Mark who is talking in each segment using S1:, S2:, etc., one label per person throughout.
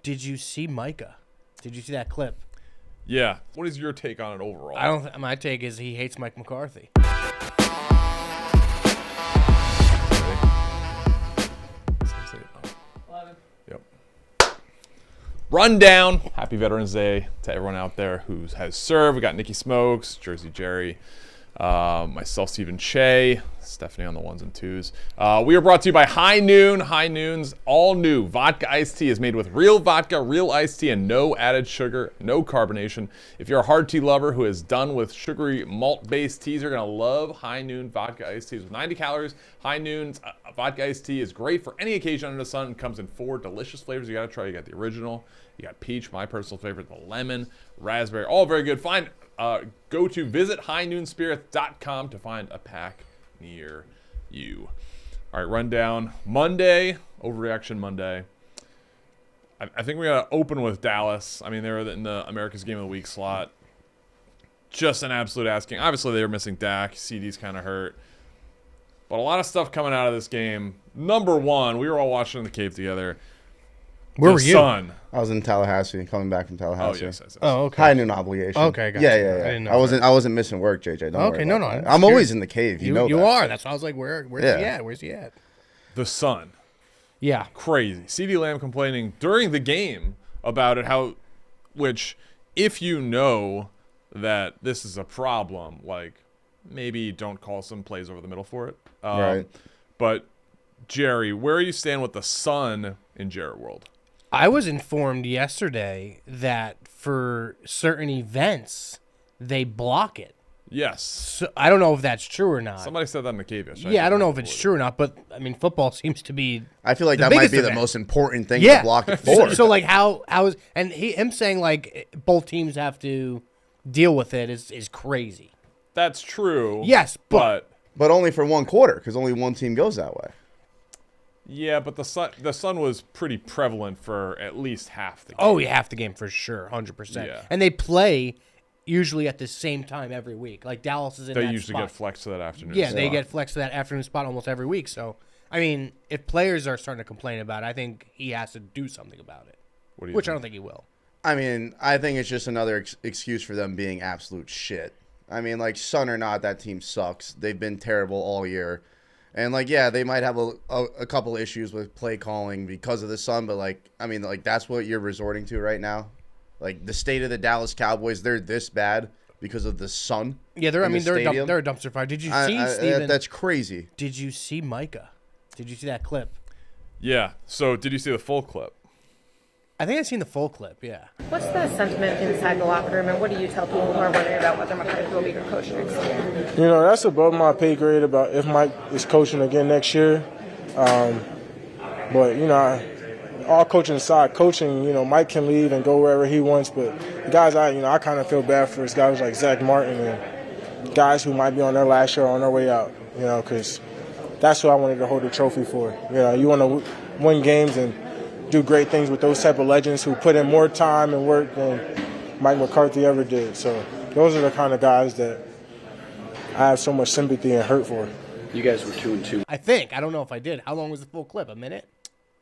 S1: Did you see Micah? Did you see that clip?
S2: Yeah. What is your take on it overall?
S1: I don't. My take is he hates Mike McCarthy.
S2: Yep. Rundown. Happy Veterans Day to everyone out there who has served. We got Nikki Smokes, Jersey Jerry, myself, Stephen Shea, Stephanie on the ones and twos. We are brought to you by High Noon. High Noon's all new vodka iced tea is made with real vodka, real iced tea, and no added sugar, no carbonation. If you're a hard tea lover who is done with sugary malt-based teas, you're going to love High Noon vodka iced teas. With 90 calories, High Noon's vodka iced tea is great for any occasion under the sun. It comes in 4 delicious flavors you got to try. You got the original, you got peach, my personal favorite, the lemon, raspberry, all very good. Go to visit highnoonspirits.com to find a pack near you. All right, rundown. Monday, overreaction Monday. I think we got to open with Dallas. I mean, they were in the America's Game of the Week slot. Just an absolute asking. Obviously, they were missing Dak. CD's kind of hurt. But a lot of stuff coming out of this game. Number one, we were all watching in the cave together.
S1: Where were you?
S2: Sun.
S3: I was in Tallahassee, coming back from Tallahassee.
S2: Oh, yes.
S1: Oh, okay.
S3: High Noon obligation.
S1: Okay, gotcha.
S3: Yeah.
S1: I didn't know
S3: I wasn't missing work, JJ. Don't worry
S1: no.
S3: about that. I'm always in the cave. You know
S1: you
S3: that.
S1: are. That's why I was like, where's he at? Where's he at?
S2: The Sun.
S1: Yeah.
S2: Crazy. CeeDee Lamb complaining during the game about it, which if you know that this is a problem, like maybe don't call some plays over the middle for it.
S3: Right.
S2: But Jerry, where are you stand with the Sun in Jarrett World?
S1: I was informed yesterday that for certain events, they block it.
S2: Yes.
S1: So I don't know if that's true or not.
S2: Somebody said that in the cave yesterday.
S1: Yeah, I don't know if it's true or not, but I mean, football seems to be.
S3: I feel like
S1: the
S3: that might
S1: biggest
S3: be the
S1: event.
S3: most important thing to block it for.
S1: So like how is and him saying like both teams have to deal with it is crazy.
S2: That's true.
S1: Yes, but
S3: only for one quarter because only one team goes that way.
S2: Yeah, but the sun was pretty prevalent for at least half the game.
S1: Oh, yeah, half the game for sure, 100%.
S2: Yeah.
S1: And they play usually at the same time every week. Like Dallas is in that
S2: They usually
S1: spot.
S2: get flexed to that afternoon.
S1: Yeah,
S2: spot.
S1: they get flexed to that afternoon spot almost every week. So, I mean, if players are starting to complain about it, I think he has to do something about it, which I don't think he will.
S3: I mean, I think it's just another excuse for them being absolute shit. I mean, like, Sun or not, that team sucks. They've been terrible all year. And, like, yeah, they might have a couple issues with play calling because of the Sun, but, like, I mean, like, that's what you're resorting to right now? Like, the state of the Dallas Cowboys, they're this bad because of the Sun?
S1: Yeah, they're a dumpster fire. Did you see, Steven?
S3: That's crazy.
S1: Did you see Micah? Did you see that clip?
S2: Yeah. So, did you see the full clip?
S1: I think I've seen the full clip, yeah.
S4: What's the sentiment inside the locker room, and what do you tell people who are wondering about whether McCarthy will be your coach next year?
S5: You know, that's above my pay grade about if Mike is coaching again next year. But, you know, all coaching aside, you know, Mike can leave and go wherever he wants. But the guys, I kind of feel bad for guys like Zach Martin and guys who might be on their last year or on their way out, you know, because that's who I wanted to hold the trophy for. You know, you want to win games and do great things with those type of legends who put in more time and work than Mike McCarthy ever did. So those are the kind of guys that I have so much sympathy and hurt for.
S6: You guys were 2-2.
S1: I think. I don't know if I did. How long was the full clip? A minute?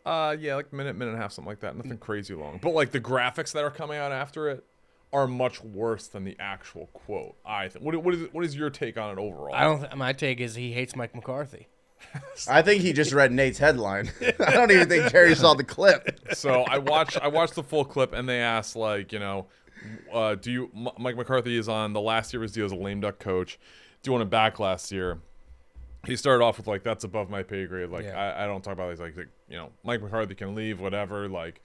S2: Yeah, like minute and a half, something like that. Nothing crazy long. But like the graphics that are coming out after it are much worse than the actual quote. I think. What is your take on it overall?
S1: My take is he hates Mike McCarthy.
S3: I think he just read Nate's headline. I don't even think Jerry saw the clip.
S2: So I watched the full clip, and they asked, like, you know, Mike McCarthy is on the last year of his deal as a lame duck coach. Do you want him back last year? He started off with, like, that's above my pay grade. Like, yeah. I don't talk about it. He's like, you know, Mike McCarthy can leave, whatever. Like,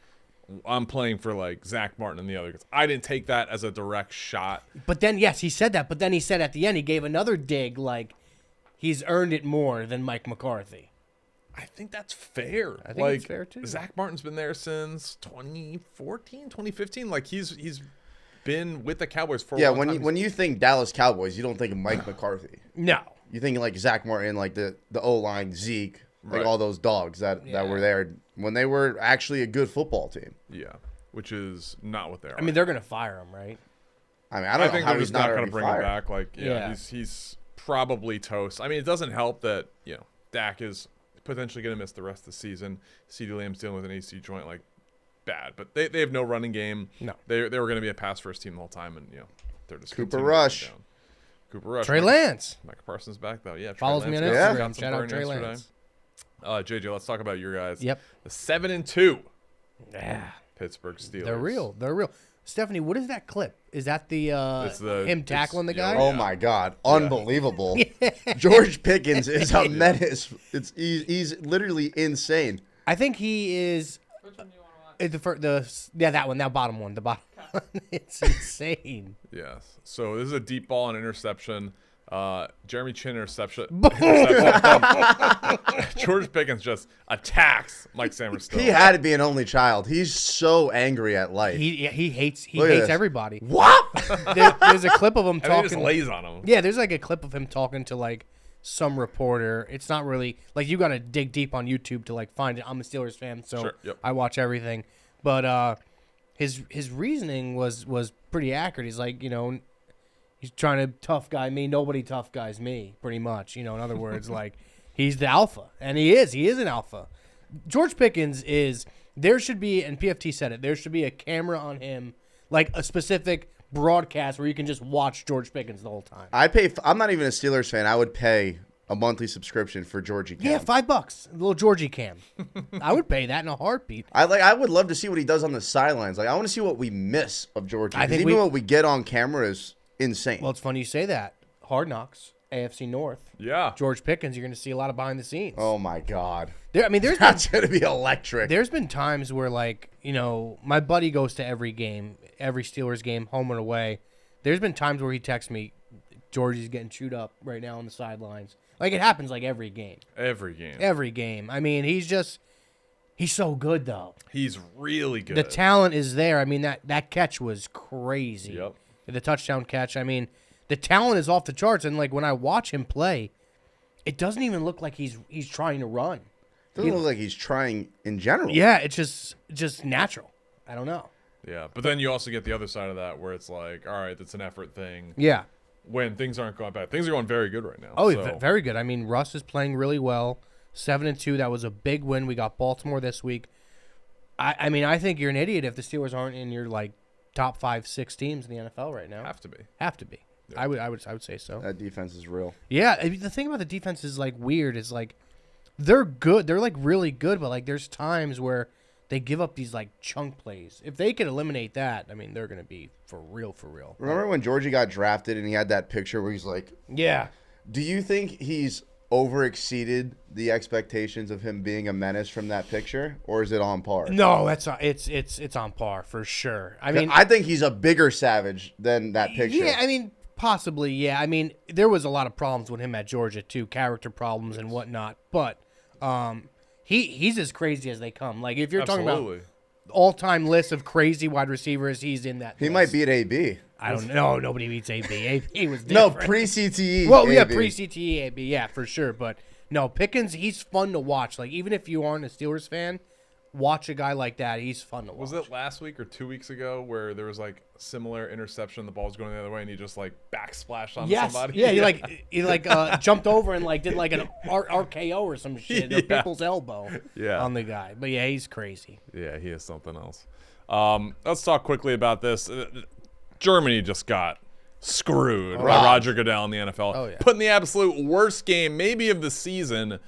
S2: I'm playing for, like, Zach Martin and the other guys. I didn't take that as a direct shot.
S1: But then, yes, he said that. But then he said at the end, he gave another dig, like, he's earned it more than Mike McCarthy.
S2: I think that's fair.
S1: I think it's fair, too.
S2: Zach Martin's been there since 2014, 2015. Like, he's been with the Cowboys for a long time.
S3: When you think Dallas Cowboys, you don't think of Mike McCarthy.
S1: No.
S3: You think like Zach Martin, like the O-line, Zeke, like all those dogs that were there when they were actually a good football team.
S2: Yeah, which is not what they are.
S1: I mean, they're going to fire him, right?
S3: I mean, I don't know how he's not
S2: going to bring him
S3: fired.
S2: back. Like, he's probably toast. I mean, it doesn't help that, you know, Dak is potentially going to miss the rest of the season. CeeDee Lamb's dealing with an AC joint. Like, bad, but they have no running game.
S1: No.
S2: They were going to be a pass first team the whole time, and they're just
S3: Cooper
S2: continuing
S3: Rush.
S2: down. Cooper Rush.
S1: Trey Lance
S2: Mike Parsons back though. Yeah, Trey
S1: follows me
S2: Lance
S1: on
S2: got
S1: Instagram.
S2: some
S1: Shout out
S2: burn
S1: Trey
S2: yesterday.
S1: Lance.
S2: JJ, let's talk about your guys.
S1: Yep.
S2: The 7-2
S1: Yeah.
S2: Pittsburgh Steelers.
S1: They're real. Stephanie, what is that clip? Is that him tackling the guy?
S3: Oh my God, unbelievable! George Pickens is a menace. He's literally insane.
S1: I think he is.
S6: Which one do you want to watch?
S1: That one, that bottom one, the bottom one. It's insane.
S2: Yes. So this is a deep ball and interception. Jeremy Chin interception. George Pickens just attacks Mike Sammerstone.
S3: He had to be an only child. He's so angry at life.
S1: He hates
S3: Look at this.
S1: everybody.
S3: What?
S1: There's a clip of him
S2: And he
S1: talking.
S2: just lays on him.
S1: Yeah, there's like a clip of him talking to like some reporter. It's not really like you got to dig deep on YouTube to like find it. I'm a Steelers fan, so
S2: Sure, yep.
S1: I watch everything. But his reasoning was pretty accurate. He's like, he's trying to tough guy me. Nobody tough guys me, pretty much. In other words, like he's the alpha, and he is an alpha. George Pickens is. There should be, and PFT said it. There should be a camera on him, like a specific broadcast where you can just watch George Pickens the whole time.
S3: I'm not even a Steelers fan. I would pay a monthly subscription for Georgie Cam.
S1: Yeah, $5, a little Georgie Cam. I would pay that in a heartbeat.
S3: I would love to see what he does on the sidelines. Like I want to see what we miss of Georgie.
S1: I think
S3: even what we get on camera is insane.
S1: Well, it's funny you say that. Hard Knocks, AFC North.
S2: Yeah.
S1: George Pickens, you're going to see a lot of behind the scenes.
S3: Oh my God.
S1: There's
S3: That's gonna be electric.
S1: There's been times where, like, my buddy goes to every game, every Steelers game, home and away. There's been times where he texts me, Georgie's getting chewed up right now on the sidelines. Like, it happens like every game.
S2: Every game.
S1: Every game. I mean, he's so good, though.
S2: He's really good.
S1: The talent is there. I mean, that catch was crazy.
S2: Yep.
S1: The touchdown catch. I mean, the talent is off the charts. And, like, when I watch him play, it doesn't even look like he's trying to run.
S3: Doesn't look like he's trying in general.
S1: Yeah, it's just natural. I don't know.
S2: Yeah, but then you also get the other side of that where it's like, all right, that's an effort thing.
S1: Yeah.
S2: When things aren't going bad. Things are going very good right now.
S1: Oh,
S2: so.
S1: very good. I mean, Russ is playing really well. 7-2. That was a big win. We got Baltimore this week. I mean, I think you're an idiot if the Steelers aren't in your like top 5-6 teams in the NFL right now.
S2: Have to be.
S1: Have to be. Yeah. I would say so.
S3: That defense is real.
S1: Yeah, the thing about the defense is like weird. Is like they're good. They're like really good, but like there's times where they give up these like chunk plays. If they can eliminate that, I mean, they're gonna be for real.
S3: Remember when Georgie got drafted and he had that picture where he's like,
S1: yeah.
S3: Do you think he's overexceeded the expectations of him being a menace from that picture, or is it on par?
S1: No, it's on par for sure. I mean,
S3: I think he's a bigger savage than that picture.
S1: Yeah, I mean, possibly. Yeah, I mean, there was a lot of problems with him at Georgia too, character problems and whatnot. But he's as crazy as they come. Like if you're talking about all-time list of crazy wide receivers, he's in that.
S3: He
S1: list.
S3: might beat AB.
S1: I don't know. Nobody beats AB. AB was different.
S3: No, pre-CTE.
S1: Well,
S3: AB.
S1: yeah, pre-CTE AB. Yeah, for sure. But no, Pickens, he's fun to watch. Like even if you aren't a Steelers fan, watch a guy like that. He's fun to watch.
S2: Was it last week or 2 weeks ago where there was like similar interception, the ball's going the other way, and he just like backsplashed on somebody?
S1: Yeah, he jumped over and like did like an RKO or some shit, or people's elbow on the guy. But yeah, he's crazy.
S2: Yeah, he is something else. Let's talk quickly about this. Germany just got screwed by Roger Goodell in the NFL.
S1: Oh, yeah.
S2: Put in the absolute worst game maybe of the season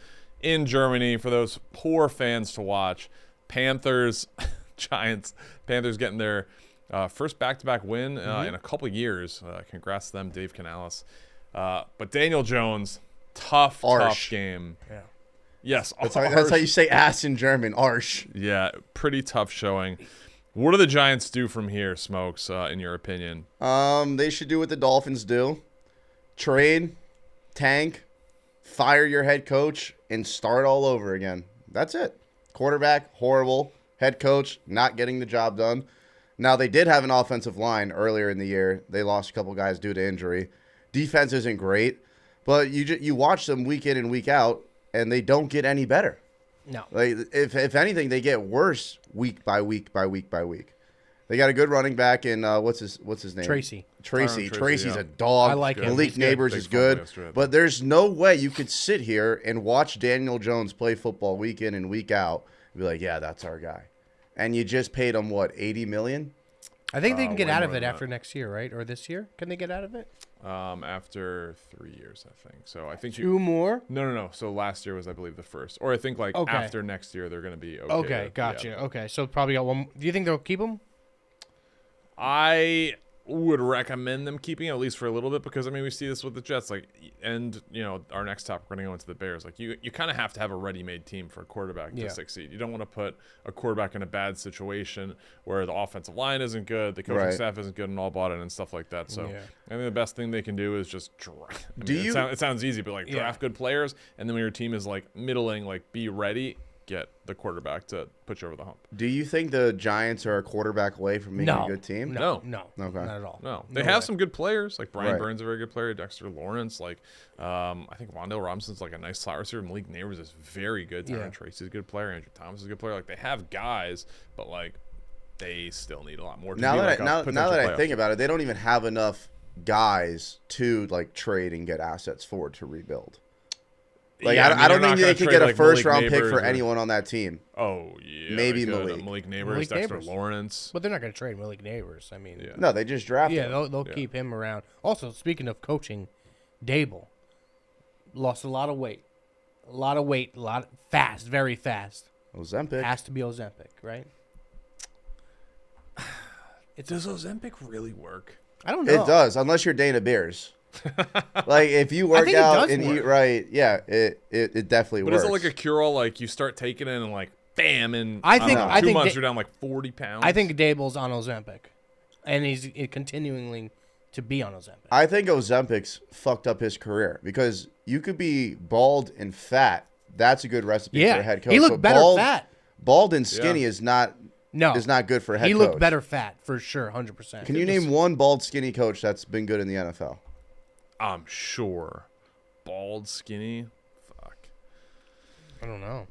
S2: in Germany for those poor fans to watch. Panthers, Giants. Panthers getting their first back-to-back win in a couple of years. Congrats to them, Dave Canales. But Daniel Jones, tough game.
S1: Yeah.
S2: Yes,
S3: That's how you say ass in German. Arsch.
S2: Yeah, pretty tough showing. What do the Giants do from here, Smokes, in your opinion?
S3: They should do what the Dolphins do. Trade, tank, fire your head coach, and start all over again. That's it. Quarterback, horrible. Head coach, not getting the job done. Now, they did have an offensive line earlier in the year. They lost a couple guys due to injury. Defense isn't great, but you watch them week in and week out, and they don't get any better.
S1: No.
S3: Like if anything, they get worse week by week by week by week. They got a good running back in what's his name?
S1: Tracy.
S3: Tracy's a dog.
S1: I like him.
S3: Malik Neighbors is good. But there's no way you could sit here and watch Daniel Jones play football week in and week out and be like, yeah, that's our guy. and you just paid him what, $80 million?
S1: I think they can get
S2: way
S1: out of
S2: more
S1: it
S2: than
S1: after next year, right? Or this year? Can they get out of it?
S2: After 3 years, I think. So I think
S1: 2 more?
S2: No. So last year was, I believe, the first. Or I think
S1: Okay.
S2: after next year, they're going to be okay.
S1: Okay, gotcha.
S2: Yeah.
S1: Okay, so probably got one. Do you think they'll keep him?
S2: I would recommend them keeping it at least for a little bit because, I mean, we see this with the Jets. And, our next topic, we're going to go into the Bears. You kind of have to have a ready-made team for a quarterback to succeed. You don't want to put a quarterback in a bad situation where the offensive line isn't good, the coaching staff isn't good, and all bought in and stuff like that. So I think the best thing they can do is just draft. It sounds easy, but draft good players, and then when your team is middling, be ready. Get the quarterback to put you over the hump.
S3: Do you think the Giants are a quarterback away from making a good team?
S2: No.
S1: No.
S3: Okay.
S1: Not at all.
S2: No. They have some good players. Brian Burns is a very good player. Dexter Lawrence. I think Wan'Dale Robinson's a nice slot receiver. Malik Neighbors is very good. Tyron Tracy's a good player. Andrew Thomas is a good player. They have guys, but they still need a lot more.
S3: Now that I think about it, they don't even have enough guys to trade and get assets for to rebuild. I don't think they can get a first-round pick for anyone on that team.
S2: Oh, yeah.
S3: Maybe Malik.
S2: Malik Neighbors, Dexter Lawrence.
S1: But they're not going to trade Malik Neighbors. I mean,
S3: no, they just drafted him.
S1: Yeah, they'll keep him around. Also, speaking of coaching, Dable lost a lot of weight. Fast, very fast.
S3: Ozempic.
S1: Has to be Ozempic, right?
S2: Does Ozempic really work?
S1: I don't know.
S3: It does, unless you're Dana Beers. If you work out and eat right, it definitely works.
S2: But is it like a cure-all? You start taking it and bam, in
S1: I think
S2: 2 months you're down 40 pounds.
S1: I think Dable's on Ozempic, and he's continuing to be on Ozempic.
S3: I think Ozempic's fucked up his career because you could be bald and fat. That's a good recipe for a head coach.
S1: He looked better fat.
S3: Bald and skinny is not good for a head coach.
S1: He looked better fat for sure, 100%.
S3: Can you name one bald skinny coach that's been good in the NFL?
S2: I'm sure. Bald, skinny. Fuck.
S1: I don't know.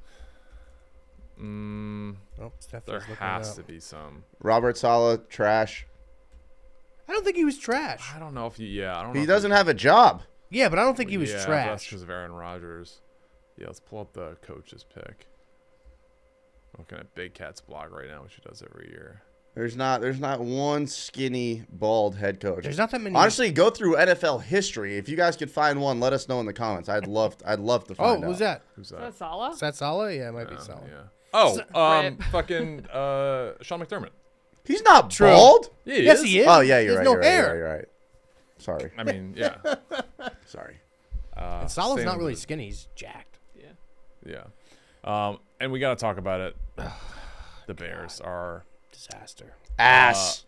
S2: There has to be some.
S3: Robert Saleh, trash.
S1: I don't think he was trash.
S2: I don't know if I don't know.
S3: He doesn't have a job.
S1: Yeah, but I don't think he was trash.
S2: That's because of Aaron Rodgers. Yeah, let's pull up the coach's pick. I'm looking at Big Cat's blog right now, which he does every year.
S3: There's not one skinny, bald head coach.
S1: There's not that many.
S3: Honestly, go through NFL history. If you guys could find one, let us know in the comments. I'd love to find out.
S1: Who's that?
S2: Who's that?
S6: Is that Salah?
S1: Is that Salah? Yeah, it might be Salah.
S2: Yeah. Fucking Sean McDermott.
S3: He's not bald.
S2: Yeah,
S1: yes, he is.
S3: Oh yeah, you're right.
S1: No
S3: You're
S1: hair.
S3: You're right. Sorry.
S2: I mean, yeah.
S3: Sorry.
S1: And Salah's not really skinny. He's jacked.
S2: Yeah. And we got to talk about it. The Bears are
S1: disaster.
S3: Ass.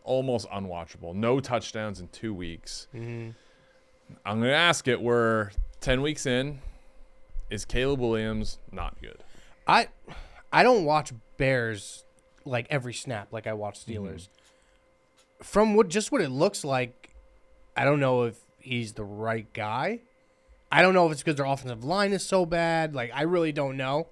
S2: Almost unwatchable. No touchdowns in 2 weeks.
S1: Mm-hmm.
S2: I'm going to ask it. We're 10 weeks in. Is Caleb Williams not good?
S1: I don't watch Bears every snap like I watch Steelers. From what it looks like, I don't know if he's the right guy. I don't know if it's because their offensive line is so bad. I really don't know.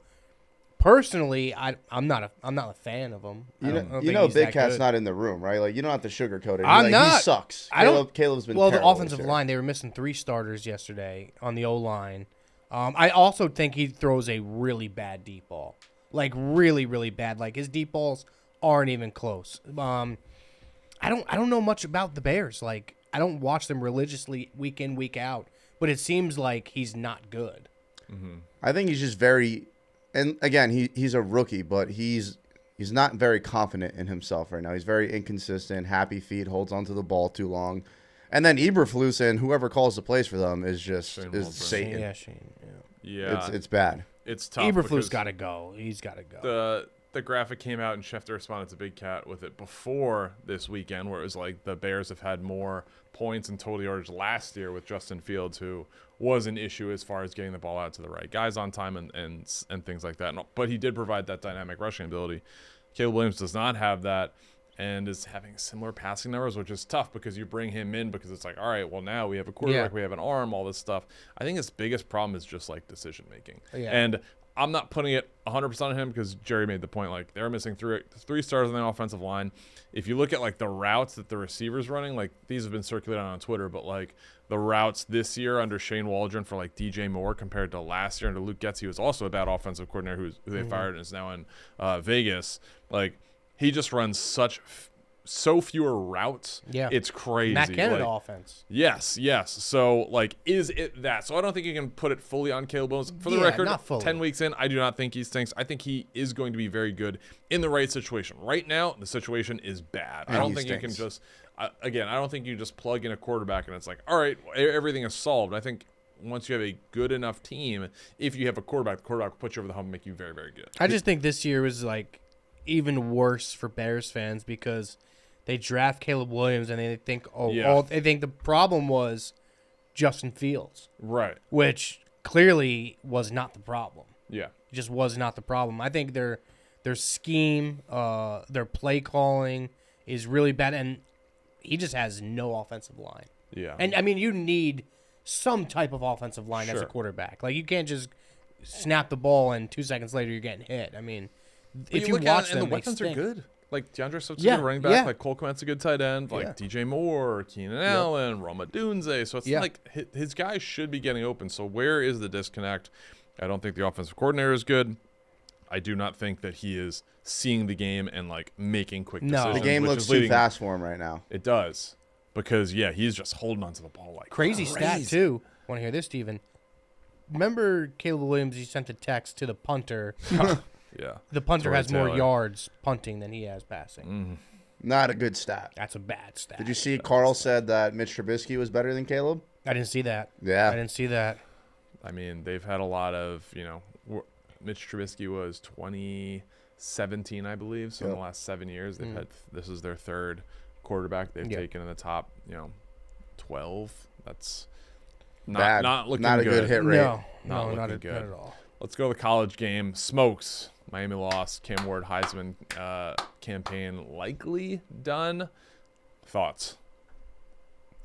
S1: Personally, I'm not a fan of him.
S3: Big Cat's not in the room, right? You don't have to sugarcoat it.
S1: I'm not.
S3: He sucks. Caleb's been
S1: well.
S3: terrible
S1: The offensive line, they were missing 3 starters yesterday on the O line. I also think he throws a really bad deep ball, really, really bad. His deep balls aren't even close. I don't know much about the Bears. I don't watch them religiously week in, week out. But it seems like he's not good.
S2: Mm-hmm.
S3: I think he's just very, and again, he's a rookie, but he's not very confident in himself right now. He's very inconsistent, happy feet, holds onto the ball too long. And then Eberflus and whoever calls the plays for them is Satan.
S1: Yeah, Shane.
S2: Yeah.
S3: It's bad.
S2: It's tough.
S1: Eberflus got to go. He's got to go.
S2: The graphic came out and Schefter responded to Big Cat with it before this weekend, where it was the Bears have had more points and total yardage last year with Justin Fields, who was an issue as far as getting the ball out to the right guys on time and things like that. But he did provide that dynamic rushing ability. Caleb Williams does not have that and is having similar passing numbers, which is tough because you bring him in because it's all right, well, now we have a quarterback, we have an arm, all this stuff. I think his biggest problem is just decision making.
S1: Yeah.
S2: And I'm not putting it 100% on him because Jerry made the point, like, they're missing three stars on the offensive line. If you look at, like, the routes that the receivers running, like, these have been circulated on Twitter, but, like, the routes this year under Shane Waldron for, like, DJ Moore compared to last year under Luke Getz, he was also a bad offensive coordinator who they fired and is now in Vegas. Like, he just runs so fewer routes.
S1: Yeah.
S2: It's crazy.
S1: Matt Canada
S2: like,
S1: offense.
S2: Yes. So, like, is it that? So I don't think you can put it fully on Caleb Williams. For the record,
S1: not fully.
S2: 10 weeks in, I do not think he stinks. I think he is going to be very good in the right situation. Right now, the situation is bad. I don't think you can just, again, I don't think you just plug in a quarterback and it's like, all right, everything is solved. I think once you have a good enough team, if you have a quarterback, the quarterback will put you over the hump and make you very, very good.
S1: I just think this year was, like, even worse for Bears fans because they draft Caleb Williams and they think, they think the problem was Justin Fields.
S2: Right.
S1: Which clearly was not the problem.
S2: Yeah.
S1: It just was not the problem. I think their scheme, their play calling is really bad, and he just has no offensive line.
S2: Yeah.
S1: And, I mean, you need some type of offensive line as a
S2: Sure.
S1: quarterback. Like, you can't just snap the ball and 2 seconds later you're getting hit. I mean, if you
S2: look
S1: watch
S2: at it,
S1: them,
S2: and the weapons
S1: they
S2: are
S1: stink.
S2: good. Like, DeAndre Swift's a
S1: Yeah,
S2: good running back.
S1: yeah.
S2: Like, Cole Kmet's a good tight end. Like,
S1: Yeah.
S2: DJ Moore, Keenan Allen, Roma Dunze. So it's like his guys should be getting open. So where is the disconnect? I don't think the offensive coordinator is good. I do not think that he is seeing the game and, like, making quick decisions.
S3: The game
S2: which
S3: looks
S2: is
S3: too
S2: leading-
S3: fast for him right now.
S2: It does. Because, he's just holding onto the ball like
S1: Crazy stat, too. Want to hear this, Steven? Remember Caleb Williams, he sent a text to the punter.
S2: Yeah.
S1: The punter
S2: Troy
S1: has more
S2: Taylor.
S1: yards punting than he has passing.
S3: Not a good stat.
S1: That's a bad stat.
S3: Did you see Carl said that Mitch Trubisky was better than Caleb?
S1: I didn't see that.
S3: Yeah.
S1: I didn't see that.
S2: I mean, they've had a lot of, Mitch Trubisky was 2017, I believe. So in the last 7 years, they've had, this is their third quarterback they've taken in the top, 12. That's
S3: Bad.
S2: not looking
S3: Not a
S2: good.
S3: good hit rate.
S1: No,
S2: Not
S1: not
S2: looking
S1: at
S2: good.
S1: all.
S2: Let's go to the college game. Smokes. Miami lost. Cam Ward Heisman campaign likely done. Thoughts?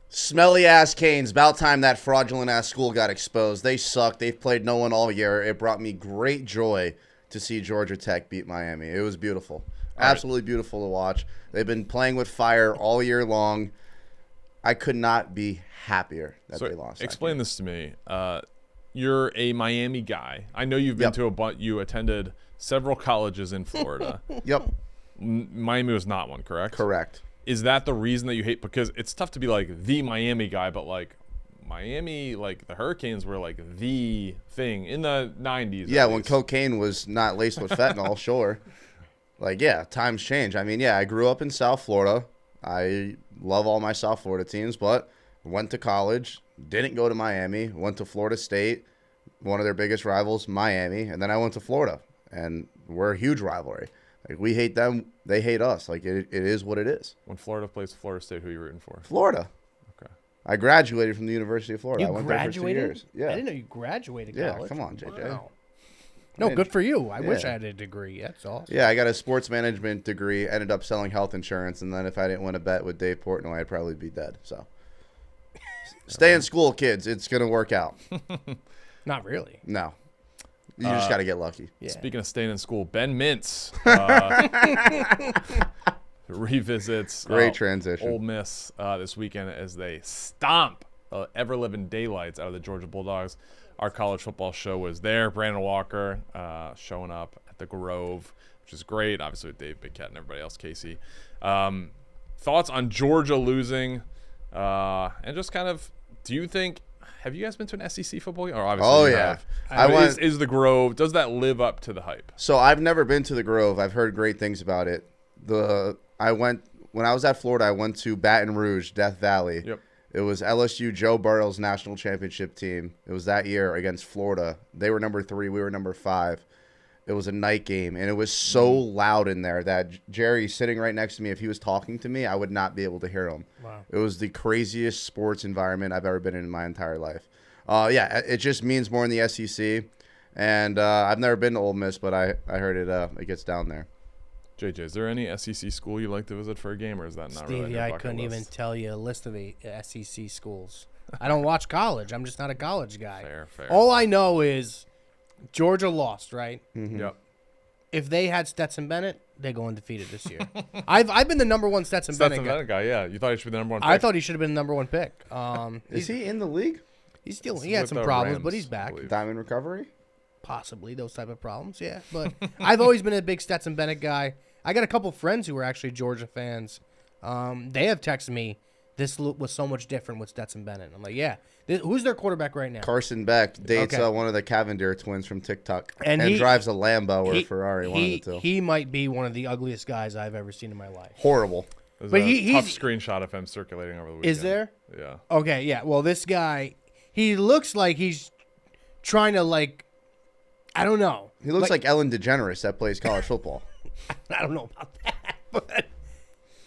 S3: Smelly ass Canes. About time that fraudulent ass school got exposed. They suck. They've played no one all year. It brought me great joy to see Georgia Tech beat Miami. It was beautiful. Absolutely beautiful to watch. They've been playing with fire all year long. I could not be happier that they lost.
S2: Explain this to me. You're a Miami guy. I know you've been to you attended several colleges in Florida.
S3: Yep.
S2: Miami was not one, correct?
S3: Correct.
S2: Is that the reason that you hate? Because it's tough to be like the Miami guy, but like Miami, like the Hurricanes were like the thing in the 90s.
S3: Yeah, when cocaine was not laced with fentanyl, sure. Like, yeah, times change. I mean, yeah, I grew up in South Florida. I love all my South Florida teams, but went to college, didn't go to Miami, went to Florida State, one of their biggest rivals, Miami, and then I went to Florida, and we're a huge rivalry. Like, we hate them, they hate us. Like, it is what it is.
S2: When Florida plays Florida State, who are you rooting for?
S3: Florida.
S2: Okay.
S3: I graduated from the University of Florida.
S1: You
S3: I went
S1: graduated?
S3: there for 2 years. Yeah.
S1: I didn't know you graduated
S3: Yeah,
S1: college.
S3: come on, JJ.
S1: Wow. No, good for you. I wish I had a degree. That's awesome.
S3: Yeah, I got a sports management degree, ended up selling health insurance, and then if I didn't win a bet with Dave Portnoy, I'd probably be dead. So stay in school, kids. It's going to work out.
S1: Not really.
S3: No. You just got to get lucky.
S1: Yeah.
S2: Speaking of staying in school, Ben Mintz revisits
S3: Great transition.
S2: Ole Miss this weekend as they stomp ever-living daylights out of the Georgia Bulldogs. Our college football show was there. Brandon Walker showing up at the Grove, which is great. Obviously with Dave, Big Cat, and everybody else, Casey. Thoughts on Georgia losing? And just kind of, do you think, have you guys been to an SEC football game? Or obviously you have.
S3: I went,
S2: is the Grove, does that live up to the hype?
S3: So I've never been to the Grove. I've heard great things about it. When I was at Florida, I went to Baton Rouge, Death Valley.
S2: Yep.
S3: It was LSU Joe Burrow's national championship team. It was that year against Florida. They were number 3. We were number 5. It was a night game, and it was so loud in there that Jerry, sitting right next to me, if he was talking to me, I would not be able to hear him.
S1: Wow.
S3: It was the craziest sports environment I've ever been in my entire life. Yeah, it just means more in the SEC, and I've never been to Ole Miss, but I heard it gets down there.
S2: JJ, is there any SEC school you like to visit for a game, or is that not really on
S1: Stevie,
S2: your
S1: I
S2: bucket
S1: couldn't even
S2: list?
S1: tell you a list of SEC schools. I don't watch college. I'm just not a college guy.
S2: Fair.
S1: All I know is Georgia lost, right?
S2: Yep.
S1: If they had Stetson Bennett, they go undefeated this year. I've been the number one Stetson Bennett guy.
S2: Yeah. You thought he should be the number one pick?
S1: I thought he should have been the number one pick.
S3: Is he in the league?
S1: He had
S2: with
S1: some
S2: the
S1: problems,
S2: Rams,
S1: but he's back.
S2: I believe.
S3: Diamond recovery?
S1: Possibly those type of problems, yeah. But I've always been a big Stetson Bennett guy. I got a couple friends who are actually Georgia fans. They have texted me, this was so much different with Stetson Bennett. I'm like, yeah. Who's their quarterback right now?
S3: Carson Beck dates
S1: Okay.
S3: one of the Cavendish twins from TikTok
S1: And
S3: and
S1: he-
S3: drives a Lambo or a Ferrari, one of the
S1: He,
S3: two.
S1: he might be one of the ugliest guys I've ever seen in my life.
S3: Horrible.
S2: There's
S1: But
S2: a tough
S1: he's-
S2: screenshot of him circulating over the weekend.
S1: Is there?
S2: Yeah.
S1: Okay, yeah. Well, this guy, he looks like he's trying to, like, I don't know.
S3: He looks like Ellen DeGeneres that plays college football.
S1: I don't know about that, but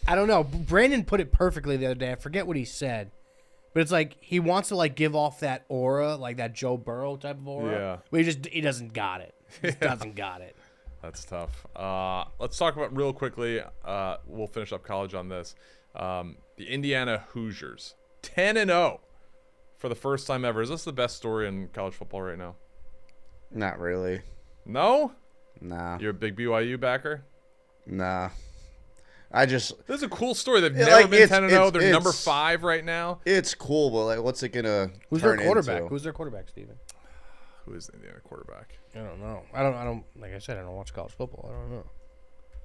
S1: I don't know. Brandon put it perfectly the other day. I forget what he said, but it's like he wants to like give off that aura, like that Joe Burrow type of aura.
S2: Yeah.
S1: But he doesn't got it. He just doesn't got it.
S2: That's tough. Let's talk about real quickly. We'll finish up college on this. The Indiana Hoosiers, 10-0 for the first time ever. Is this the best story in college football right now?
S3: Not really.
S2: No?
S3: Nah.
S2: You're a big BYU backer?
S3: Nah. I just...
S2: This is a cool story. They've
S3: Yeah,
S2: never
S3: like,
S2: been
S3: it's-
S2: 10-0. They're
S3: it's-
S2: number 5 right now.
S3: It's cool, but like, what's it gonna
S1: Who's their
S3: turn
S1: quarterback?
S3: into?
S1: Who's their quarterback, Steven?
S2: Who is the Indiana quarterback?
S1: I don't know. I don't. Like I said, I don't watch college football. I don't know.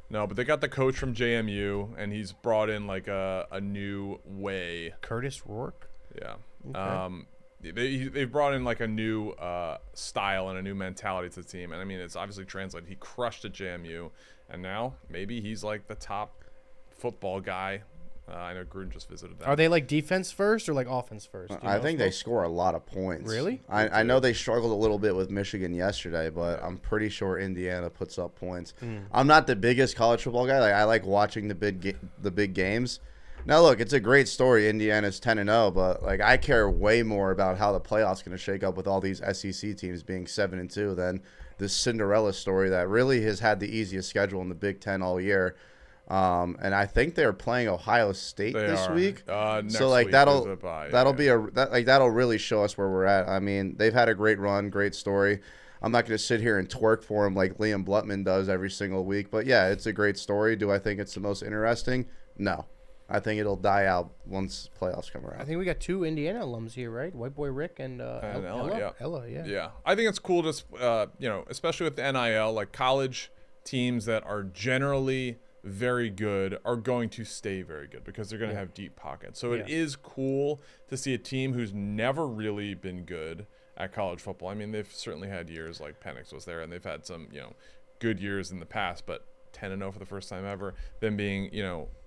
S2: No, but they got the coach from JMU, and he's brought in like a new way.
S1: Curtis Rourke.
S2: Yeah.
S1: Okay.
S2: They've brought in like a new style and a new mentality to the team, and I mean it's obviously translated. He crushed at JMU, and now maybe he's like the top football guy. I know Gruden just visited that.
S1: Are they like defense first or like offense first? Do you
S3: I
S1: know,
S3: think they
S1: Smoke?
S3: score a lot of points.
S1: Really?
S3: I know they struggled a little bit with Michigan yesterday, but I'm pretty sure Indiana puts up points. I'm not the biggest college football guy. Like I like watching the big games. Now look, it's a great story. Indiana's 10-0, but like I care way more about how the playoffs going to shake up with all these SEC teams being 7-2 than this Cinderella story that really has had the easiest schedule in the Big Ten all year. And I think they're playing Ohio State
S2: They
S3: this
S2: are.
S3: week.
S2: Next
S3: So like
S2: week
S3: that'll
S2: there's a bye.
S3: that'll really show us where we're at. I mean, they've had a great run, great story. I'm not going to sit here and twerk for them like Liam Blutman does every single week, but yeah, it's a great story. Do I think it's the most interesting? No. I think it'll die out once playoffs come around.
S1: I think we got 2 Indiana alums here, right? White Boy Rick and
S2: Ella, yeah.
S1: Ella, yeah.
S2: Yeah, I think it's cool. Just especially with the NIL, like college teams that are generally very good are going to stay very good because they're going to have deep pockets. So it is cool to see a team who's never really been good at college football. I mean, they've certainly had years like Penix was there, and they've had some good years in the past. But 10-0 for the first time ever, them being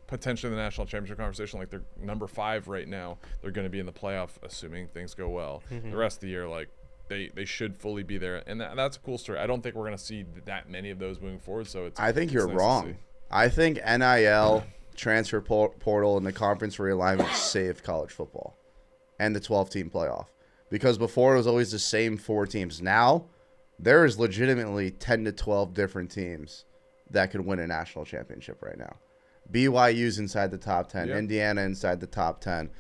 S2: potentially in the national championship conversation, like they're number 5 right now. They're going to be in the playoff, assuming things go well. The rest of the year, like they should fully be there, and that's a cool story. I don't think we're going to see that many of those moving forward. So
S3: I think you're
S2: nice to
S3: wrong.
S2: see.
S3: I think NIL, transfer portal, and the conference realignment saved college football and the 12-team playoff. Because before it was always the same 4 teams. Now there is legitimately 10 to 12 different teams that could win a national championship right now. BYU's inside the top 10.
S2: Yeah.
S3: Indiana inside the top 10.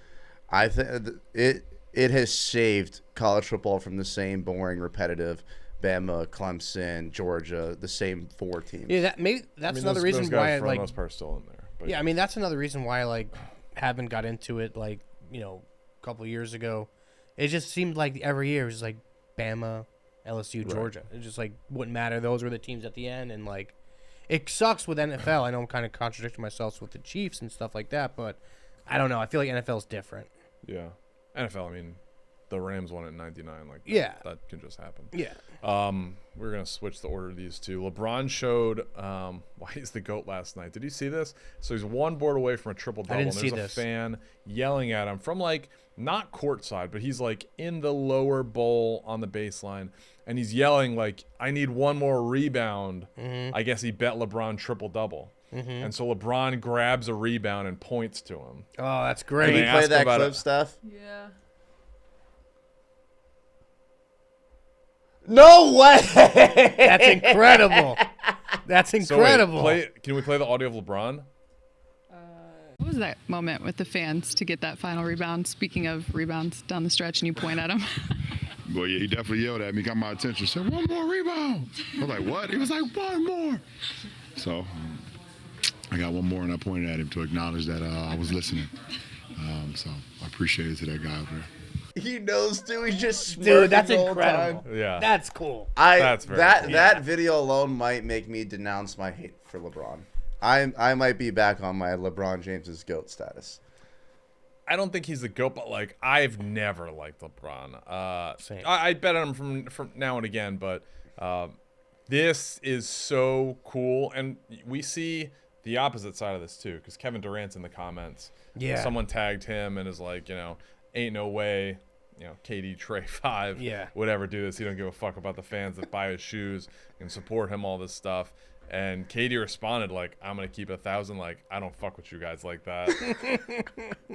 S3: I think it has saved college football from the same boring, repetitive Bama, Clemson, Georgia, the same 4 teams.
S1: Yeah, that's
S2: I mean,
S1: another
S2: those
S1: reason
S2: guys
S1: why I
S2: for
S1: like.
S2: the most part still in there. But
S1: Yeah, I mean that's another reason why I like haven't got into it. Like a couple of years ago, it just seemed like every year it was like Bama, LSU, Georgia. It just like wouldn't matter. Those were the teams at the end, and like it sucks with NFL. I know I'm kind of contradicting myself with the Chiefs and stuff like that, but I don't know. I feel like NFL's different.
S2: yeah, NFL. I mean, the Rams won it in '99. Like that can just happen.
S1: Yeah.
S2: We're gonna switch the order of these two. LeBron showed why he's the GOAT last night. Did you see this? So he's one board away from a triple double.
S1: didn't
S2: And
S1: see
S2: there's
S1: this.
S2: a fan yelling at him from like not courtside, but he's like in the lower bowl on the baseline, and he's yelling like, "I need one more rebound." I guess he bet LeBron triple double. And so LeBron grabs a rebound and points to him.
S1: Oh, that's
S3: Can
S1: great.
S3: we
S2: they
S3: play
S2: ask
S3: that
S2: about
S3: clip,
S2: it.
S3: Steph?
S6: Yeah.
S3: No way!
S1: That's incredible. That's incredible.
S2: So wait, can we play the audio of LeBron?
S7: What was that moment with the fans to get that final rebound? Speaking of rebounds down the stretch, and you point at them.
S8: Well, yeah, he definitely yelled at me, got my attention, said, one more rebound. I was like, what? He was like, one more. So I got one more, and I pointed at him to acknowledge that I was listening. So I appreciate it to that guy over there.
S3: He knows too. He's just
S1: Dude, that's
S3: the whole
S1: incredible.
S3: time.
S2: Yeah.
S1: That's cool.
S2: That's very cool.
S3: That video alone might make me denounce my hate for LeBron. I might be back on my LeBron James's GOAT status.
S2: I don't think he's the GOAT, but like I've never liked LeBron.
S1: Same.
S2: I bet on him from now and again, but this is so cool, and we see the opposite side of this too, because Kevin Durant's in the comments.
S1: Yeah.
S2: Someone tagged him and is like, ain't no way, KD Trey 5 would ever do this. He don't give a fuck about the fans that buy his shoes and support him, all this stuff. And KD responded like, I'm going to keep 1,000. Like, I don't fuck with you guys like that.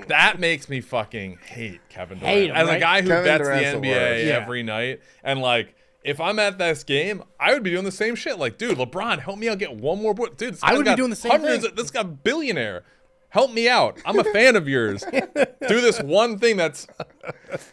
S2: That makes me fucking hate Kevin Durant.
S1: Hate him,
S2: as a
S1: right?
S2: guy who
S3: Kevin
S2: bets
S3: Durant's
S2: the
S3: the
S2: NBA
S3: worst.
S2: every night. And like, if I'm at this game, I would be doing the same shit. Like, dude, LeBron, help me out, get one more. Dude,
S1: I would be doing the same thing.
S2: This guy's a billionaire. Help me out. I'm a fan of yours. Do this one thing that's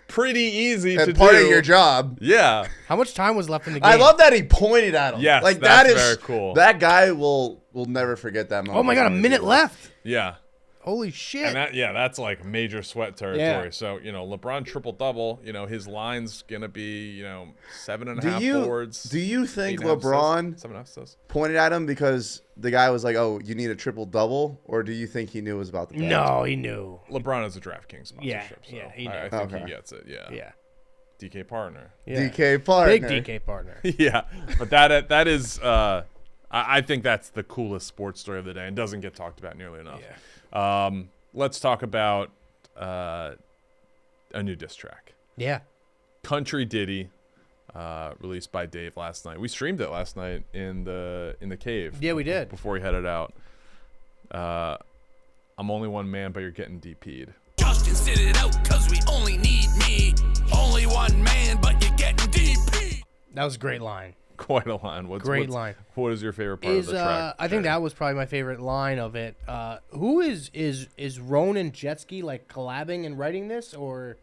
S2: pretty easy to
S3: And
S2: do.
S3: part of your job.
S2: Yeah.
S1: How much time was left in the game?
S3: I love that he pointed at him.
S2: Yes,
S3: like
S2: that's
S3: that is
S2: very cool.
S3: That guy will never forget that moment.
S1: Oh my god, a minute left.
S2: Yeah.
S1: Holy shit.
S2: And that's like major sweat territory.
S1: Yeah.
S2: So, LeBron triple double, his line's going to be, 7.5 boards.
S3: Do you think
S2: 8.5
S3: LeBron
S2: assists, 7.5 assists.
S3: pointed at him because the guy was like, "Oh, you need a triple double," or do you think he knew it was about the bet?
S1: No, he knew.
S2: LeBron is a DraftKings sponsorship.
S1: Yeah,
S2: so
S1: yeah, he
S2: I
S1: knew.
S2: think
S3: Okay.
S2: he gets it. Yeah.
S1: Yeah.
S2: DK partner.
S1: Yeah.
S3: DK partner.
S1: Big DK partner.
S2: Yeah. But that is I think that's the coolest sports story of the day and doesn't get talked about nearly enough.
S1: Yeah.
S2: Let's talk about a new diss track.
S1: Yeah.
S2: Country Diddy, released by Dave last night. We streamed it last night in the cave.
S1: Yeah, we did.
S2: Before we headed out. I'm only one man, but you're getting DP'd.
S9: Justin sit it out, cause we only need me. Only one man, but you're getting DP.
S1: That was a great line.
S2: Quite a line.
S1: Great line.
S2: What is your favorite part of the track?
S1: I think that was probably my favorite line of it. Who is Ronan Jetski like collabing and writing this, or?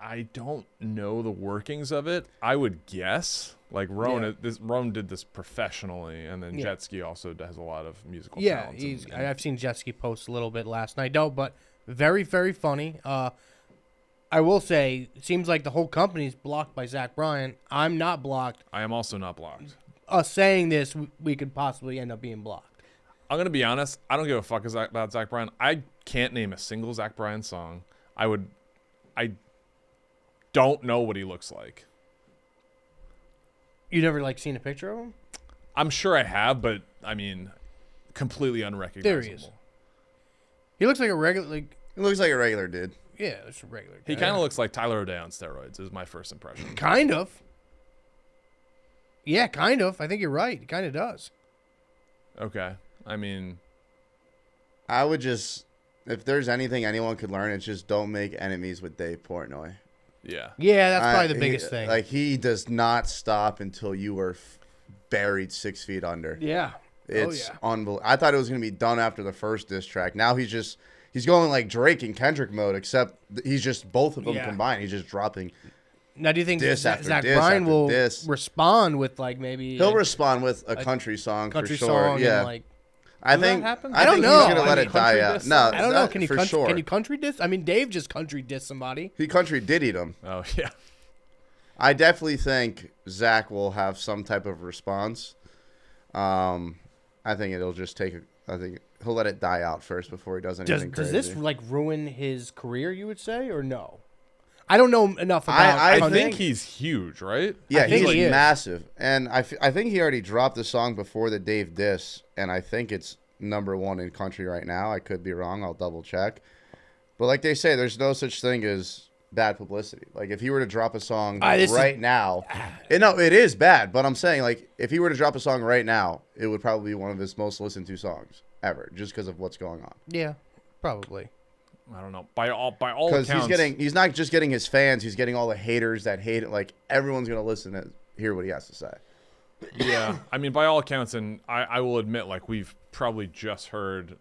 S2: I don't know the workings of it. I would guess like Ronan. Ronan did this professionally, and then Jetski also does a lot of musical.
S1: Yeah,
S2: talents
S1: I've seen Jetski post a little bit last night. No, but very very funny. I will say, it seems like the whole company's blocked by Zach Bryan. I'm not blocked.
S2: I am also not blocked.
S1: Us saying this, we could possibly end up being blocked.
S2: I'm gonna be honest. I don't give a fuck about Zach Bryan. I can't name a single Zach Bryan song. I don't know what he looks like.
S1: You never like seen a picture of him?
S2: I'm sure I have, but I mean, completely unrecognizable.
S1: There he is. He looks like a regular, like
S3: He looks like a regular dude.
S1: yeah, it's a regular.
S2: He
S1: guy.
S2: kind of looks like Tyler O'Day on steroids. Is my first impression.
S1: Kind of. Yeah, kind of. I think you're right. He kind of does.
S2: Okay. I mean,
S3: I would just, if there's anything anyone could learn, it's just don't make enemies with Dave Portnoy.
S2: yeah.
S1: Yeah, that's probably the biggest thing.
S3: Like, he does not stop until you are buried 6 feet under.
S1: Yeah.
S3: It's
S1: yeah.
S3: unbelievable. I thought it was going to be done after the first diss track. Now he's going like Drake and Kendrick mode, except he's just both of them combined. He's just dropping.
S1: Now, do you think
S3: Diss after
S1: Zach
S3: diss
S1: Bryan
S3: after
S1: will
S3: diss.
S1: respond with like maybe
S3: He'll respond with a country song
S1: country
S3: for sure.
S1: song
S3: Yeah,
S1: and like
S3: I
S2: that
S3: think
S2: happen?
S3: I
S1: I don't
S3: think
S1: know.
S3: he's gonna
S1: I
S3: let
S2: mean,
S3: it die
S2: country
S3: out.
S2: diss?
S3: No,
S1: I don't know.
S3: that-
S1: Can you
S3: for
S1: country,
S3: sure?
S1: can you country diss? I mean, Dave just country diss somebody.
S3: He country diddied him.
S2: Oh yeah.
S3: I definitely think Zach will have some type of response. I think it'll just take. I think he'll let it die out first before he does anything
S1: Does
S3: crazy.
S1: this like ruin his career? You would say or no? I don't know enough about.
S3: I
S2: I
S1: country.
S2: think he's huge, right?
S3: Yeah,
S1: I think
S3: he's
S1: he is.
S3: massive, and I think he already dropped the song before the Dave diss, and I think it's #1 in country right now. I could be wrong. I'll double check. But like they say, there's no such thing as bad publicity. Like if he were to drop a song right now, it is bad. But I'm saying like if he were to drop a song right now, it would probably be one of his most listened to songs ever, just because of what's going on.
S1: Yeah, probably.
S2: I don't know. By all
S3: Because
S2: accounts,
S3: he's not just getting his fans, he's getting all the haters that hate it. Like everyone's gonna listen and hear what he has to say.
S2: yeah. I mean, by all accounts, and I will admit, like we've probably just heard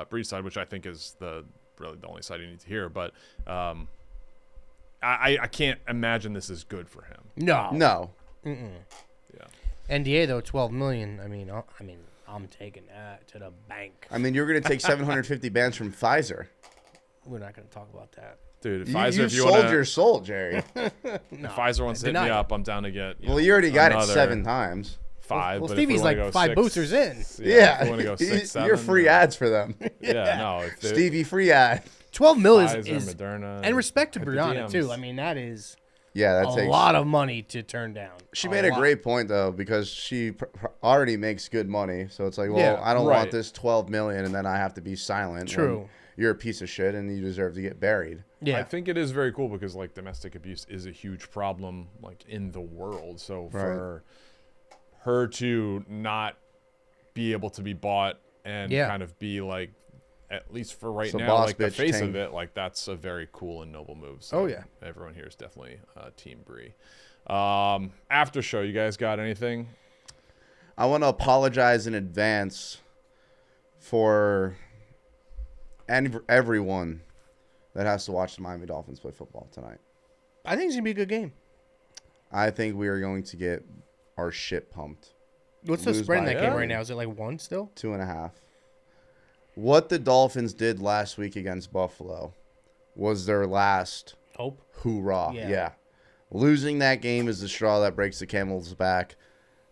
S2: Bree's side, which I think is really the only side you need to hear. But I can't imagine this is good for him.
S3: No.
S1: Mm-mm.
S2: Yeah.
S1: NDA though, $12 million. I mean, I'm taking that to the bank.
S3: I mean, you're going to take 750 bands from Pfizer.
S1: We're not going to talk about that.
S2: Dude,
S3: You
S2: Pfizer, if you
S3: sold
S2: wanna,
S3: your soul, Jerry.
S2: if Pfizer wants to hit me
S1: deny it.
S2: up, I'm down to get.
S3: Well, you already got it
S2: another
S3: 7 times.
S2: 5.
S1: Well,
S2: but if we
S1: Stevie's
S2: wanna
S1: like
S2: go
S1: 5
S2: 6
S1: boosters in.
S2: Yeah, if we want to go 6, 7.
S3: You're free ads for them.
S2: Yeah, no. If they-
S3: Stevie free ad.
S1: 12 mil
S2: Pfizer,
S1: is
S2: Moderna,
S1: and respect to
S2: hit the
S1: Brianna too.
S2: DMs.
S1: I mean, that is
S3: Yeah, that
S1: a
S3: takes
S1: lot of money to turn down.
S3: She made a
S1: lot.
S3: great point though, because she already makes good money. So it's like, well,
S1: Yeah,
S3: I don't
S2: right.
S3: want this 12 million, and then I have to be silent.
S1: True.
S3: when You're a piece of shit, and you deserve to get buried.
S1: Yeah,
S2: I think it is very cool because like domestic abuse is a huge problem like in the world. So for her to not be able to be bought and
S1: Yeah.
S2: kind of be like, at least for right
S3: So
S2: now,
S3: boss
S2: like the
S3: bitch
S2: face
S3: ting.
S2: of it, like that's a very cool and noble move. So
S1: Oh, yeah.
S2: everyone here is definitely Team Bree. After show, you guys got anything?
S3: I want to apologize in advance for everyone that has to watch the Miami Dolphins play football tonight.
S1: I think it's gonna be a good game.
S3: I think we are going to get our shit pumped.
S1: What's the
S3: Lose
S1: spread in
S3: by
S1: that game
S2: yeah.
S1: right now? Is it like 1 still?
S3: 2.5. What the Dolphins did last week against Buffalo was their last
S1: Hope.
S3: hoorah.
S1: Yeah.
S3: Yeah. Losing that game is the straw that breaks the camel's back.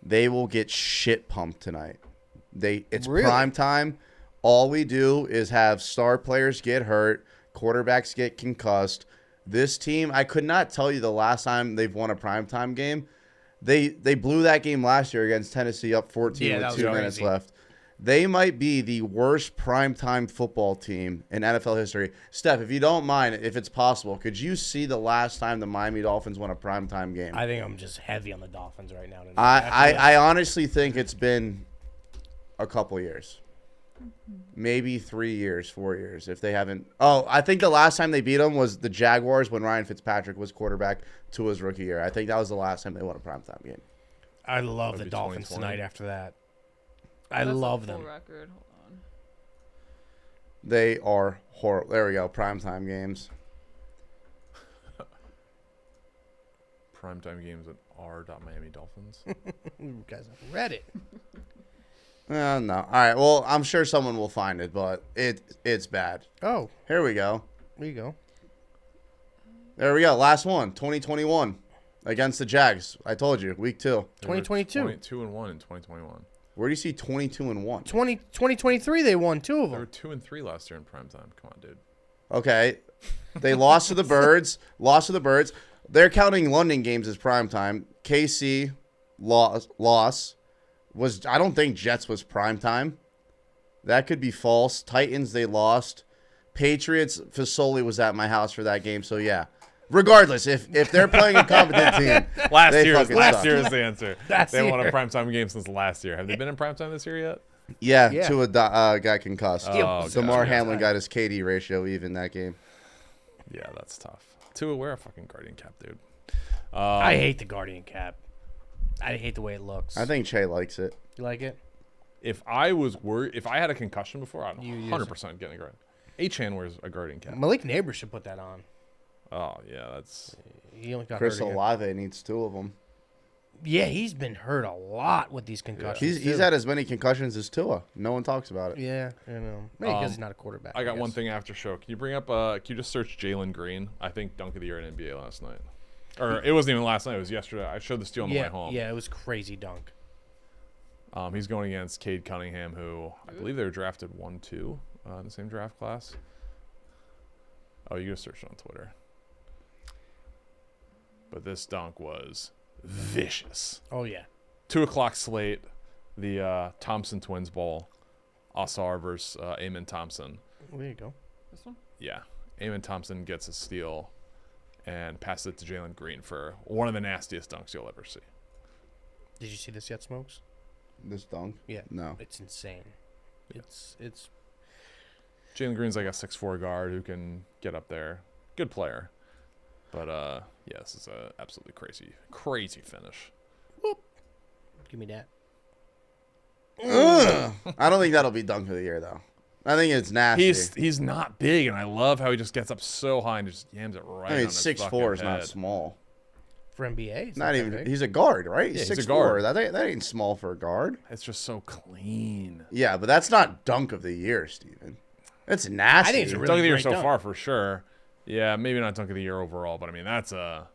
S3: They will get shit pumped tonight. It's
S1: Really?
S3: prime time. All we do is have star players get hurt, quarterbacks get concussed. This team, I could not tell you the last time they've won a primetime game. They blew that game last year against Tennessee up 14
S1: Yeah, that
S3: with
S1: was
S3: 2 minutes
S1: crazy.
S3: left. They might be the worst primetime football team in NFL history. Steph, if you don't mind, if it's possible, could you see the last time the Miami Dolphins won a primetime game?
S1: I think I'm just heavy on the Dolphins right now.
S3: I honestly think it's been a couple years. Maybe 3 years, 4 years, if they haven't. Oh, I think the last time they beat them was the Jaguars when Ryan Fitzpatrick was quarterback to his rookie year. I think that was the last time they won a primetime game.
S1: I love the
S2: Maybe
S1: Dolphins
S2: 2020.
S1: tonight after that. I
S7: That's a
S1: love
S7: full
S1: them.
S7: Record. Hold on.
S3: They are horrible. There we go, primetime games.
S2: Primetime games at r.Miami Dolphins.
S1: You guys have read it.
S3: No. All right, well, I'm sure someone will find it, but it's bad.
S1: Oh,
S3: Here we go.
S1: there you go.
S3: There we go. Last one, 2021 against the Jags. I told you, week 2.
S1: 2022.
S2: 22-1 in 2021.
S3: Where do you see 22-1?
S1: 2023, they won 2 of
S2: They were
S1: them.
S2: 2-3 last year in primetime. Come on, dude.
S3: Okay. They lost to the Birds. They're counting London games as primetime. KC loss was, I don't think Jets was primetime. That could be false. Titans, they lost. Patriots, Fasoli was at my house for that game, so yeah. Regardless, if they're playing a competent team,
S2: Last
S3: they
S2: year
S3: fucking suck.
S2: is the answer.
S1: Last
S2: They won a
S1: year.
S2: primetime game since last year. Have they been in primetime this year yet?
S3: Yeah,
S1: Yeah.
S3: Tua got concussed.
S2: Oh,
S3: Damar
S2: gotcha.
S3: Hamlin got his KD ratio even that game.
S2: Yeah, that's tough. Tua, wear a fucking Guardian cap, dude.
S1: I hate the Guardian cap. I hate the way it looks.
S3: I think Che likes it.
S1: You like it?
S2: If I was worried, if I had a concussion before, I'd
S1: You use
S2: 100% get a Guardian. Achan wears a Guardian cap.
S1: Malik Neighbor should put that on.
S2: Oh, yeah, that's...
S1: He only got
S3: Chris
S1: hurt again.
S3: Olave needs 2 of them.
S1: Yeah, he's been hurt a lot with these concussions.
S3: He's
S1: too.
S3: had as many concussions as Tua. No one talks about it.
S1: Yeah, I know. Maybe because he's not a quarterback.
S2: I got one
S1: guess.
S2: thing after show. Can you bring up, can you just search Jalen Green? I think dunk of the year in NBA last night. Or it wasn't even last night. It was yesterday. I showed the steal on the way home.
S1: Yeah, it was crazy dunk.
S2: He's going against Cade Cunningham, who I believe they were drafted 1-2 in the same draft class. Oh, you just searched it on Twitter. But this dunk was vicious.
S1: Oh, yeah.
S2: 2 o'clock slate, the Thompson Twins Bowl. Asar versus Eamon Thompson.
S1: Well, there you go.
S7: This one?
S2: Yeah. Eamon Thompson gets a steal and passes it to Jalen Green for one of the nastiest dunks you'll ever see.
S1: Did you see this yet, Smokes?
S3: This dunk?
S1: Yeah.
S3: No.
S1: It's insane. It's
S2: Jalen Green's like a 6'4" guard who can get up there. Good player. But, yeah, this is a absolutely crazy finish.
S1: give me that.
S3: I don't think that'll be dunk of the year, though. I think it's nasty.
S2: He's not big, and I love how he just gets up so high and just yams it right.
S3: I mean,
S2: on his
S3: 6'4" is
S2: fucking
S3: not
S2: head.
S3: small.
S1: For NBA, it's
S3: Not
S1: that
S3: even.
S1: big.
S3: He's a guard, right?
S2: Yeah,
S3: He's
S2: he's a
S3: 6'4".
S2: guard.
S3: That ain't small for a guard.
S2: It's just so clean.
S3: Yeah, but that's not dunk of the year, Steven. It's nasty.
S1: I think it's a really
S2: Dunk of the year
S1: great
S2: so
S1: dunk.
S2: far for sure. Yeah, maybe not dunk of the year overall, but I mean that is a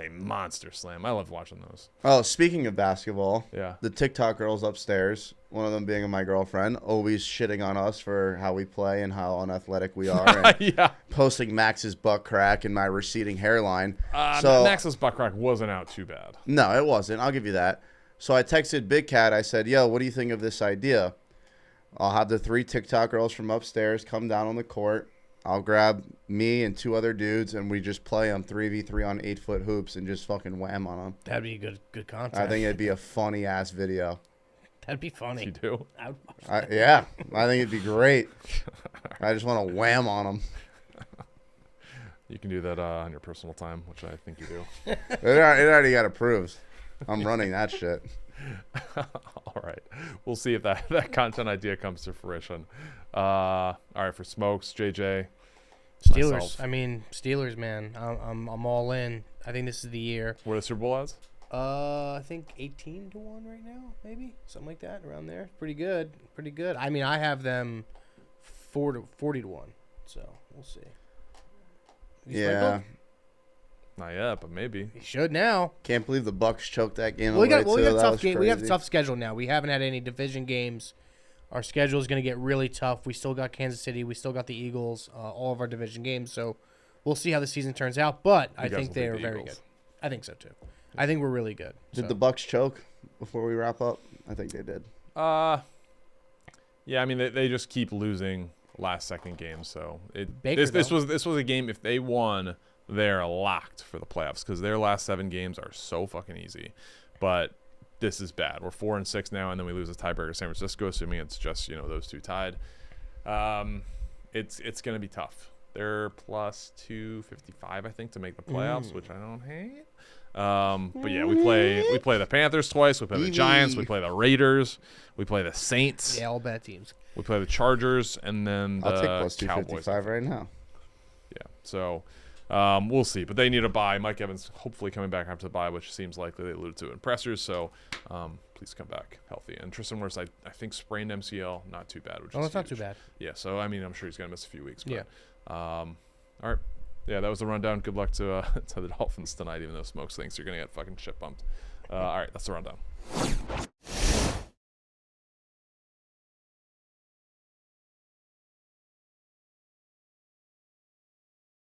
S2: monster slam. I love watching those.
S3: Oh, speaking of basketball,
S2: Yeah.
S3: the TikTok girls upstairs, one of them being my girlfriend, always shitting on us for how we play and how unathletic we are, and
S2: Yeah.
S3: posting Max's butt crack and my receding hairline. So
S2: Max's butt crack wasn't out too bad.
S3: no, it wasn't. I'll give you that. So I texted Big Cat. I said, "Yo, what do you think of this idea? I'll have the 3 TikTok girls from upstairs come down on the court. I'll grab me and 2 other dudes, and we just play them 3v3 on 8-foot hoops and just fucking wham on them.
S1: That'd be good content.
S3: I think it'd be a funny ass video.
S1: That'd be funny.
S2: You do?
S1: I would watch
S3: Yeah, I think it'd be great. I just want to wham on them.
S2: You can do that on your personal time, which I think you do.
S3: It already got approved. I'm running that shit.
S2: All right. We'll see if that content idea comes to fruition. All right, for Smokes, JJ.
S1: Steelers.
S2: myself.
S1: I mean, Steelers, man. I'm all in. I think this is the year.
S2: What are the Super Bowl odds?
S1: I think 18-1 right now, maybe something like that, around there. Pretty good. I mean, I have them 40-1. So we'll see. You
S3: Yeah.
S1: sprinkled?
S2: Not yet, but maybe.
S1: You should now.
S3: Can't believe the Bucks choked that game
S1: Well, we
S3: away,
S1: got
S3: too.
S1: a
S3: That
S1: tough
S3: was
S1: game. We have a
S3: crazy.
S1: tough schedule now. We haven't had any division games. Our schedule is going to get really tough. We still got Kansas City. We still got the Eagles. All of our division games. So we'll see how the season turns out. But I
S2: guys
S1: think
S2: will
S1: they
S2: beat
S1: are
S2: the
S1: very
S2: Eagles.
S1: good. I think so too. I think we're really good.
S3: Did
S1: So.
S3: the Bucks choke before we wrap up? I think they did.
S2: Yeah, I mean they just keep losing last second games, so
S1: Baker,
S2: this was a game. If they won, they're locked for the playoffs because their last 7 games are so fucking easy. But this is bad. We're 4-6 now, and then we lose a tiebreaker to San Francisco, assuming it's just those 2 tied. It's gonna be tough. They're plus 255, I think, to make the playoffs, which I don't hate. But yeah, we play the Panthers twice. We play the Giants. We play the Raiders. We play the Saints.
S1: Yeah, all bad teams.
S2: We play the Chargers, and then the
S3: I'll take plus
S2: Cowboys.
S3: 255 right now.
S2: Yeah, so we'll see. But they need a bye. Mike Evans hopefully coming back after the bye, which seems likely. They alluded to in pressers, so please come back healthy. And Tristan Wirfs, I think sprained MCL, not too bad. Which is
S1: That's not
S2: huge.
S1: too bad.
S2: Yeah, so I mean, I'm sure he's gonna miss a few weeks. But,
S1: Yeah.
S2: all right. Yeah, that was the rundown. Good luck to the Dolphins tonight, even though Smokes thinks you're gonna get fucking shit bumped. All right, that's the rundown.